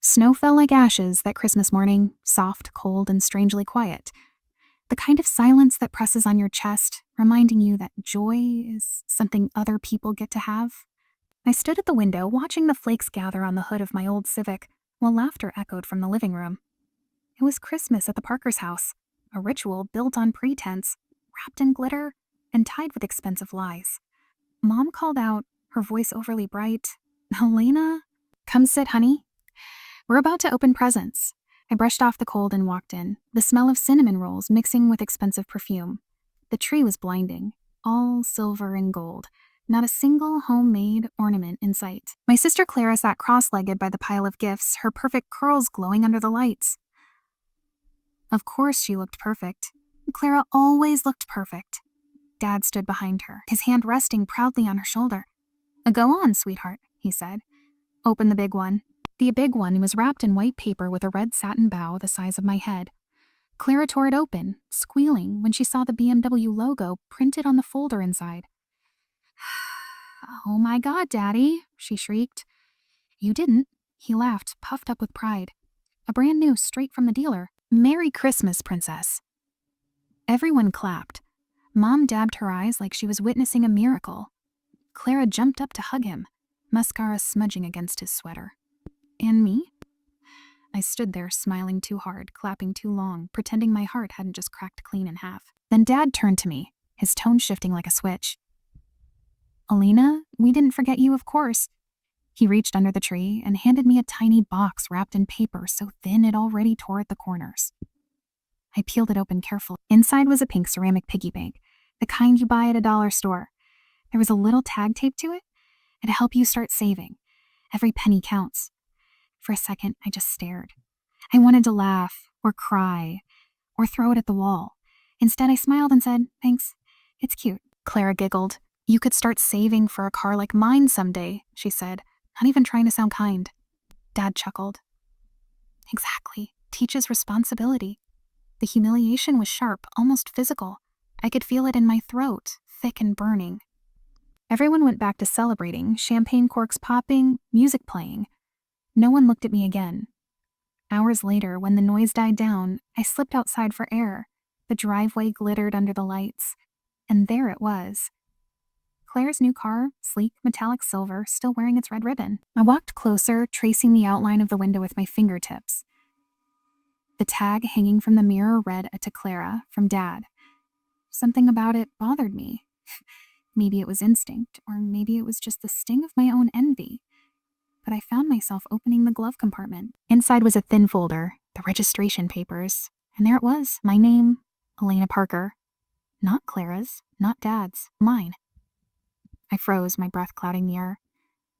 Snow fell like ashes that Christmas morning, soft, cold, and strangely quiet. The kind of silence that presses on your chest, reminding you that joy is something other people get to have. I stood at the window watching the flakes gather on the hood of my old Civic, while laughter echoed from the living room. It was Christmas at the Parkers' house, a ritual built on pretense, wrapped in glitter, and tied with expensive lies. Mom called out, her voice overly bright, "Elena, come sit, honey. We're about to open presents." I brushed off the cold and walked in, the smell of cinnamon rolls mixing with expensive perfume. The tree was blinding, all silver and gold, not a single homemade ornament in sight. My sister Clara sat cross-legged by the pile of gifts, her perfect curls glowing under the lights. Of course she looked perfect. Clara always looked perfect. Dad stood behind her, his hand resting proudly on her shoulder. "Go on, sweetheart," he said. "Open the big one." The big one was wrapped in white paper with a red satin bow the size of my head. Clara tore it open, squealing when she saw the BMW logo printed on the folder inside. "Oh my God, Daddy," she shrieked. "You didn't." He laughed, puffed up with pride. "A brand new, straight from the dealer. Merry Christmas, Princess." Everyone clapped. Mom dabbed her eyes like she was witnessing a miracle. Clara jumped up to hug him, mascara smudging against his sweater. And me? I stood there, smiling too hard, clapping too long, pretending my heart hadn't just cracked clean in half. Then Dad turned to me, his tone shifting like a switch. "Elena, we didn't forget you, of course." He reached under the tree and handed me a tiny box wrapped in paper so thin it already tore at the corners. I peeled it open carefully. Inside was a pink ceramic piggy bank, the kind you buy at a dollar store. There was a little tag taped to it. It'd help you start saving. Every penny counts. For a second, I just stared. I wanted to laugh, or cry, or throw it at the wall. Instead, I smiled and said, "Thanks. It's cute." Clara giggled. "You could start saving for a car like mine someday," she said, not even trying to sound kind. Dad chuckled. "Exactly. Teaches responsibility." The humiliation was sharp, almost physical. I could feel it in my throat, thick and burning. Everyone went back to celebrating, champagne corks popping, music playing. No one looked at me again. Hours later, when the noise died down, I slipped outside for air. The driveway glittered under the lights. And there it was. Claire's new car, sleek, metallic silver, still wearing its red ribbon. I walked closer, tracing the outline of the window with my fingertips. The tag hanging from the mirror read "To Clara" from Dad. Something about it bothered me. Maybe it was instinct, or maybe it was just the sting of my own envy. But I found myself opening the glove compartment. Inside was a thin folder, the registration papers, and there it was, my name, Elena Parker. Not Clara's, not Dad's, mine. I froze, my breath clouding the air.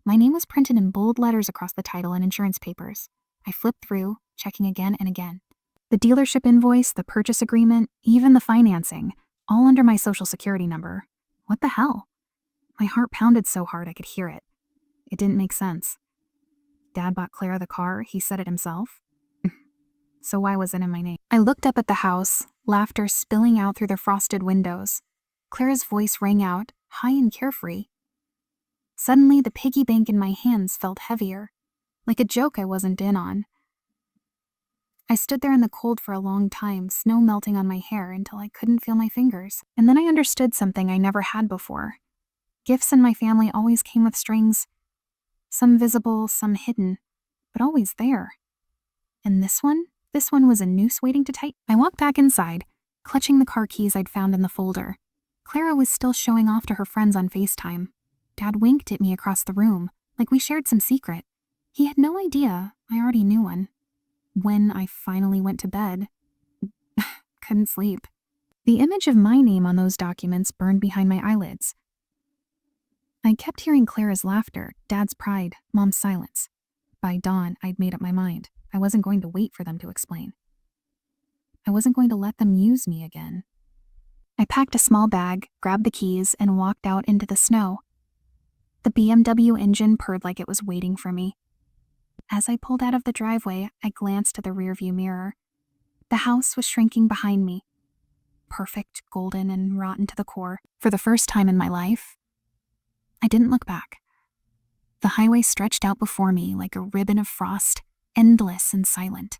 My name was printed in bold letters across the title and insurance papers. I flipped through, checking again and again. The dealership invoice, the purchase agreement, even the financing, all under my social security number. What the hell? My heart pounded so hard I could hear it. It didn't make sense. Dad bought Clara the car, he said it himself. So why was it in my name? I looked up at the house, laughter spilling out through the frosted windows. Clara's voice rang out, high and carefree. Suddenly, the piggy bank in my hands felt heavier, like a joke I wasn't in on. I stood there in the cold for a long time, snow melting on my hair until I couldn't feel my fingers. And then I understood something I never had before. Gifts in my family always came with strings. Some visible, some hidden, but always there. And this one was a noose waiting to tighten. I walked back inside, clutching the car keys I'd found in the folder. Clara was still showing off to her friends on FaceTime. Dad winked at me across the room, like we shared some secret. He had no idea I already knew one. When I finally went to bed, couldn't sleep. The image of my name on those documents burned behind my eyelids. I kept hearing Clara's laughter, Dad's pride, Mom's silence. By dawn, I'd made up my mind. I wasn't going to wait for them to explain. I wasn't going to let them use me again. I packed a small bag, grabbed the keys, and walked out into the snow. The BMW engine purred like it was waiting for me. As I pulled out of the driveway, I glanced at the rearview mirror. The house was shrinking behind me. Perfect, golden, and rotten to the core. For the first time in my life, I didn't look back. The highway stretched out before me like a ribbon of frost, endless and silent.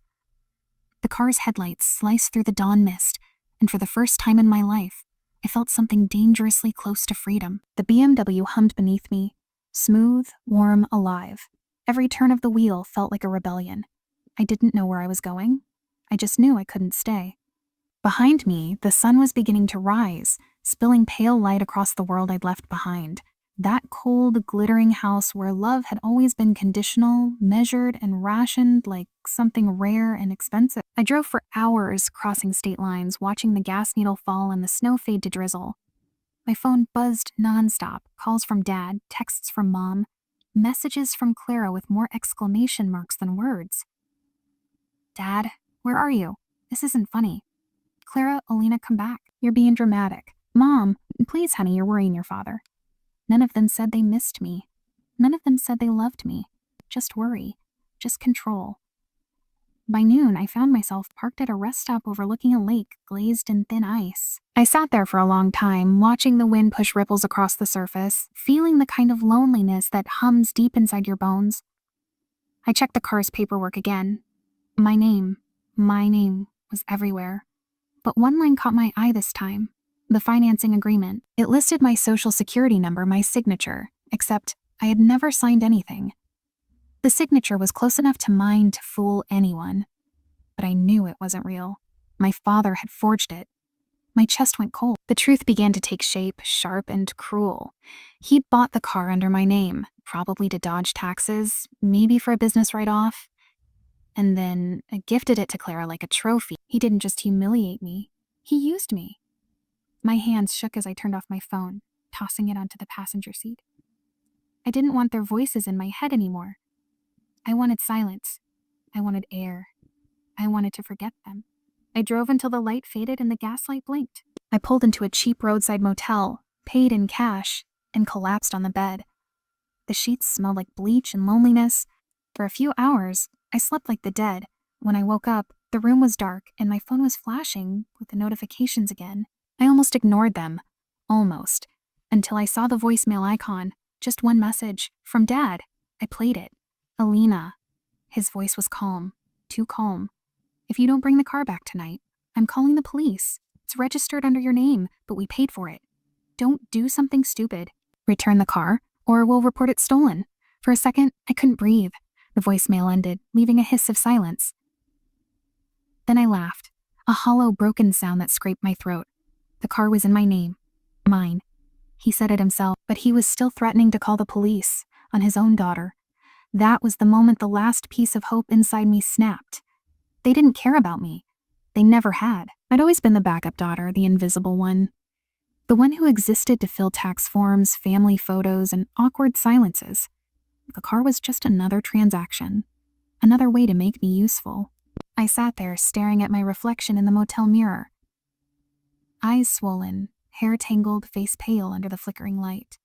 The car's headlights sliced through the dawn mist, and for the first time in my life, I felt something dangerously close to freedom. The BMW hummed beneath me, smooth, warm, alive. Every turn of the wheel felt like a rebellion. I didn't know where I was going. I just knew I couldn't stay. Behind me, the sun was beginning to rise, spilling pale light across the world I'd left behind. That cold, glittering house where love had always been conditional, measured, and rationed like something rare and expensive. I drove for hours crossing state lines, watching the gas needle fall and the snow fade to drizzle. My phone buzzed nonstop, calls from Dad, texts from Mom, messages from Clara with more exclamation marks than words. Dad, where are you? This isn't funny. Clara, Elena, come back. You're being dramatic. Mom, please, honey, you're worrying your father. None of them said they missed me. None of them said they loved me. Just worry. Just control. By noon, I found myself parked at a rest stop overlooking a lake glazed in thin ice. I sat there for a long time, watching the wind push ripples across the surface, feeling the kind of loneliness that hums deep inside your bones. I checked the car's paperwork again. My name was everywhere. But one line caught my eye this time. The financing agreement. It listed my social security number, my signature, except I had never signed anything. The signature was close enough to mine to fool anyone. But I knew it wasn't real. My father had forged it. My chest went cold. The truth began to take shape, sharp and cruel. He'd bought the car under my name, probably to dodge taxes, maybe for a business write-off, and then gifted it to Clara like a trophy. He didn't just humiliate me. He used me. My hands shook as I turned off my phone, tossing it onto the passenger seat. I didn't want their voices in my head anymore. I wanted silence. I wanted air. I wanted to forget them. I drove until the light faded and the gaslight blinked. I pulled into a cheap roadside motel, paid in cash, and collapsed on the bed. The sheets smelled like bleach and loneliness. For a few hours, I slept like the dead. When I woke up, the room was dark and my phone was flashing with the notifications again. I almost ignored them. Almost. Until I saw the voicemail icon. Just one message. From Dad. I played it. Elena. His voice was calm. Too calm. If you don't bring the car back tonight, I'm calling the police. It's registered under your name, but we paid for it. Don't do something stupid. Return the car, or we'll report it stolen. For a second, I couldn't breathe. The voicemail ended, leaving a hiss of silence. Then I laughed. A hollow, broken sound that scraped my throat. The car was in my name. Mine. He said it himself, but he was still threatening to call the police on his own daughter. That was the moment the last piece of hope inside me snapped. They didn't care about me. They never had. I'd always been the backup daughter, the invisible one. The one who existed to fill tax forms, family photos, and awkward silences. The car was just another transaction. Another way to make me useful. I sat there staring at my reflection in the motel mirror. Eyes swollen, hair tangled, face pale under the flickering light.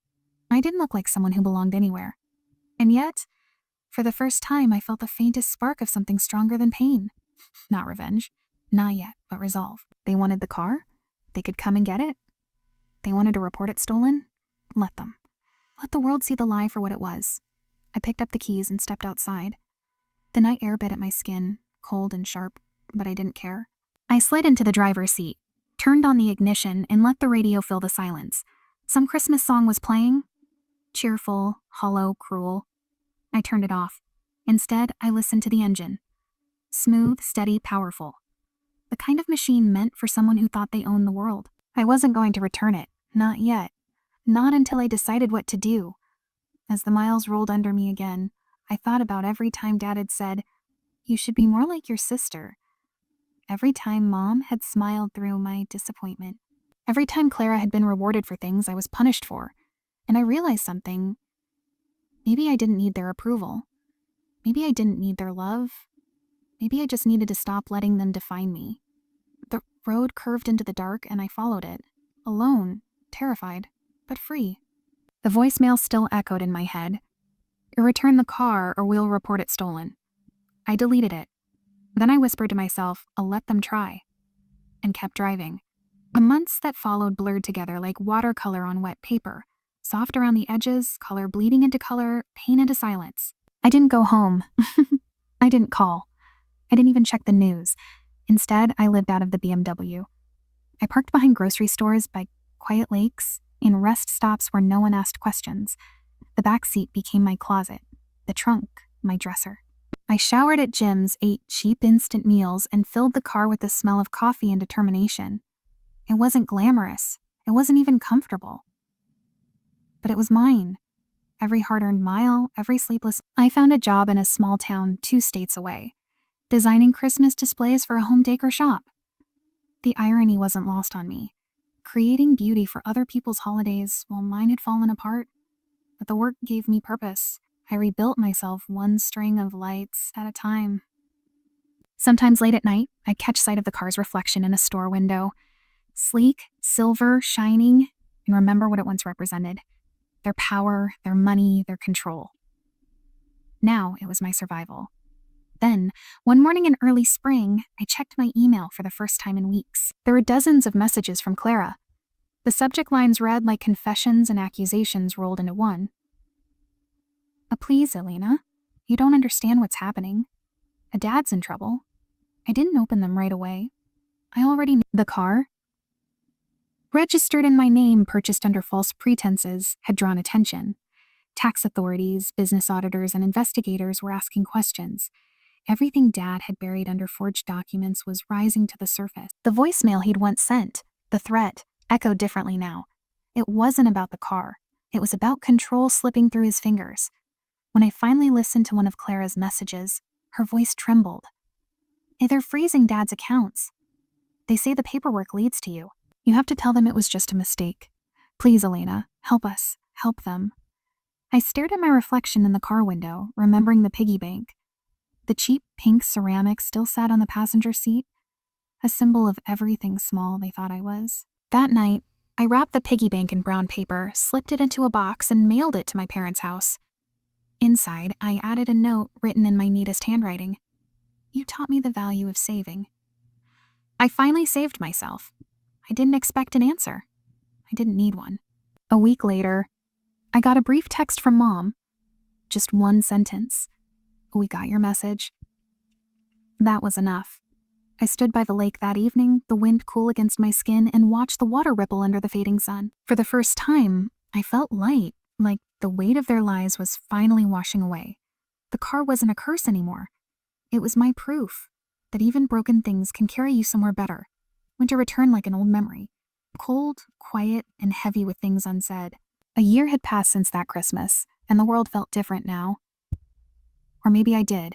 I didn't look like someone who belonged anywhere. And yet, for the first time, I felt the faintest spark of something stronger than pain. Not revenge. Not yet, but resolve. They wanted the car? They could come and get it? They wanted to report it stolen? Let them. Let the world see the lie for what it was. I picked up the keys and stepped outside. The night air bit at my skin, cold and sharp, but I didn't care. I slid into the driver's seat, turned on the ignition, and let the radio fill the silence. Some Christmas song was playing. Cheerful, hollow, cruel. I turned it off. Instead, I listened to the engine. Smooth, steady, powerful. The kind of machine meant for someone who thought they owned the world. I wasn't going to return it. Not yet. Not until I decided what to do. As the miles rolled under me again, I thought about every time Dad had said, "You should be more like your sister." Every time Mom had smiled through my disappointment. Every time Clara had been rewarded for things I was punished for. And I realized something. Maybe I didn't need their approval. Maybe I didn't need their love. Maybe I just needed to stop letting them define me. The road curved into the dark and I followed it. Alone, terrified, but free. The voicemail still echoed in my head. Return the car or we'll report it stolen. I deleted it. Then I whispered to myself, I'll let them try. And kept driving. The months that followed blurred together like watercolor on wet paper. Soft around the edges, color bleeding into color, pain into silence. I didn't go home. I didn't call. I didn't even check the news. Instead, I lived out of the BMW. I parked behind grocery stores by quiet lakes, in rest stops where no one asked questions. The back seat became my closet, the trunk, my dresser. I showered at gyms, ate cheap instant meals, and filled the car with the smell of coffee and determination. It wasn't glamorous. It wasn't even comfortable. But it was mine. Every hard-earned mile, every sleepless... I found a job in a small town 2 states away, designing Christmas displays for a home decor shop. The irony wasn't lost on me. Creating beauty for other people's holidays while mine had fallen apart. But the work gave me purpose. I rebuilt myself one string of lights at a time. Sometimes late at night, I'd catch sight of the car's reflection in a store window. Sleek, silver, shining, and remember what it once represented. Their power, their money, their control. Now it was my survival. Then, one morning in early spring, I checked my email for the first time in weeks. There were dozens of messages from Clara. The subject lines read like confessions and accusations rolled into one. Please, Elena. You don't understand what's happening. A dad's in trouble. I didn't open them right away. I already knew the car, registered in my name, purchased under false pretenses, had drawn attention. Tax authorities, business auditors, and investigators were asking questions. Everything Dad had buried under forged documents was rising to the surface. The voicemail he'd once sent, the threat, echoed differently now. It wasn't about the car. It was about control slipping through his fingers. When I finally listened to one of Clara's messages, her voice trembled. They're freezing Dad's accounts. They say the paperwork leads to you. You have to tell them it was just a mistake. Please, Elena, help us. Help them. I stared at my reflection in the car window, remembering the piggy bank. The cheap pink ceramic still sat on the passenger seat, a symbol of everything small they thought I was. That night, I wrapped the piggy bank in brown paper, slipped it into a box, and mailed it to my parents' house. Inside, I added a note written in my neatest handwriting. You taught me the value of saving. I finally saved myself. I didn't expect an answer. I didn't need one. A week later, I got a brief text from Mom. Just one sentence. We got your message. That was enough. I stood by the lake that evening, the wind cool against my skin, and watched the water ripple under the fading sun. For the first time, I felt light, like the weight of their lies was finally washing away. The car wasn't a curse anymore. It was my proof that even broken things can carry you somewhere better, when to return like an old memory. Cold, quiet, and heavy with things unsaid. A year had passed since that Christmas, and the world felt different now. Or maybe I did.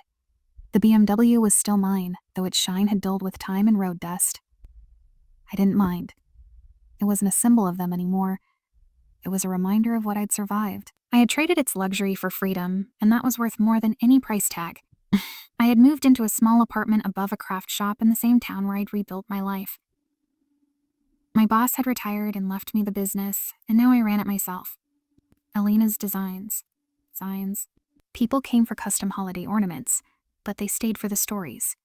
The BMW was still mine, though its shine had dulled with time and road dust. I didn't mind. It wasn't a symbol of them anymore. It was a reminder of what I'd survived. I had traded its luxury for freedom, and that was worth more than any price tag. I had moved into a small apartment above a craft shop in the same town where I'd rebuilt my life. My boss had retired and left me the business, and now I ran it myself. Elena's Designs. People came for custom holiday ornaments, but they stayed for the stories.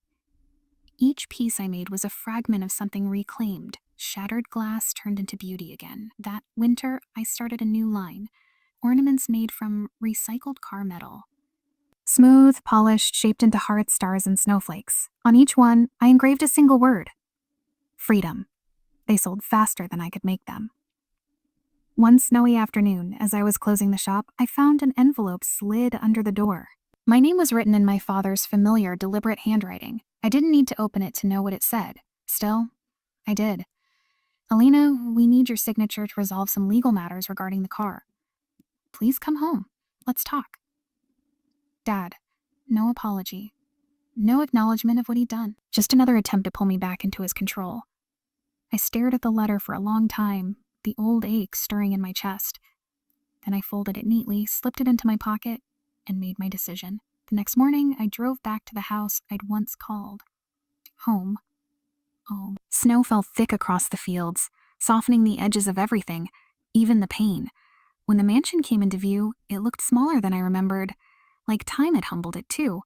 Each piece I made was a fragment of something reclaimed, shattered glass turned into beauty again. That winter, I started a new line, ornaments made from recycled car metal. Smooth, polished, shaped into hearts, stars, and snowflakes. On each one, I engraved a single word. Freedom. They sold faster than I could make them. One snowy afternoon, as I was closing the shop, I found an envelope slid under the door. My name was written in my father's familiar, deliberate handwriting. I didn't need to open it to know what it said. Still, I did. Elena, we need your signature to resolve some legal matters regarding the car. Please come home. Let's talk. Dad, no apology. No acknowledgement of what he'd done. Just another attempt to pull me back into his control. I stared at the letter for a long time, the old ache stirring in my chest. Then I folded it neatly, slipped it into my pocket, and made my decision. The next morning, I drove back to the house I'd once called home. Snow fell thick across the fields, softening the edges of everything, even the pain. When the mansion came into view, it looked smaller than I remembered, like time had humbled it too.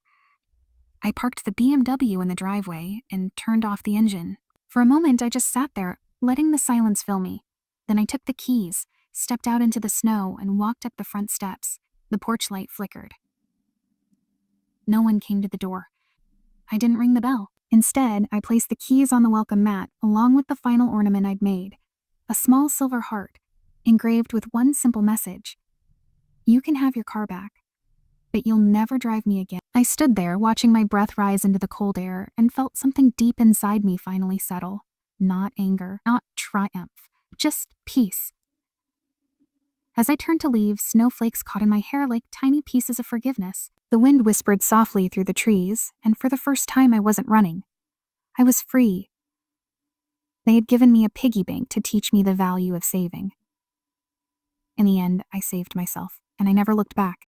I parked the BMW in the driveway and turned off the engine. For a moment, I just sat there, letting the silence fill me. Then I took the keys, stepped out into the snow, and walked up the front steps. The porch light flickered. No one came to the door. I didn't ring the bell. Instead, I placed the keys on the welcome mat along with the final ornament I'd made, a small silver heart, engraved with one simple message. You can have your car back, but you'll never drive me again. I stood there watching my breath rise into the cold air and felt something deep inside me finally settle. Not anger, not triumph, just peace. As I turned to leave, snowflakes caught in my hair like tiny pieces of forgiveness. The wind whispered softly through the trees, and for the first time I wasn't running. I was free. They had given me a piggy bank to teach me the value of saving. In the end, I saved myself, and I never looked back.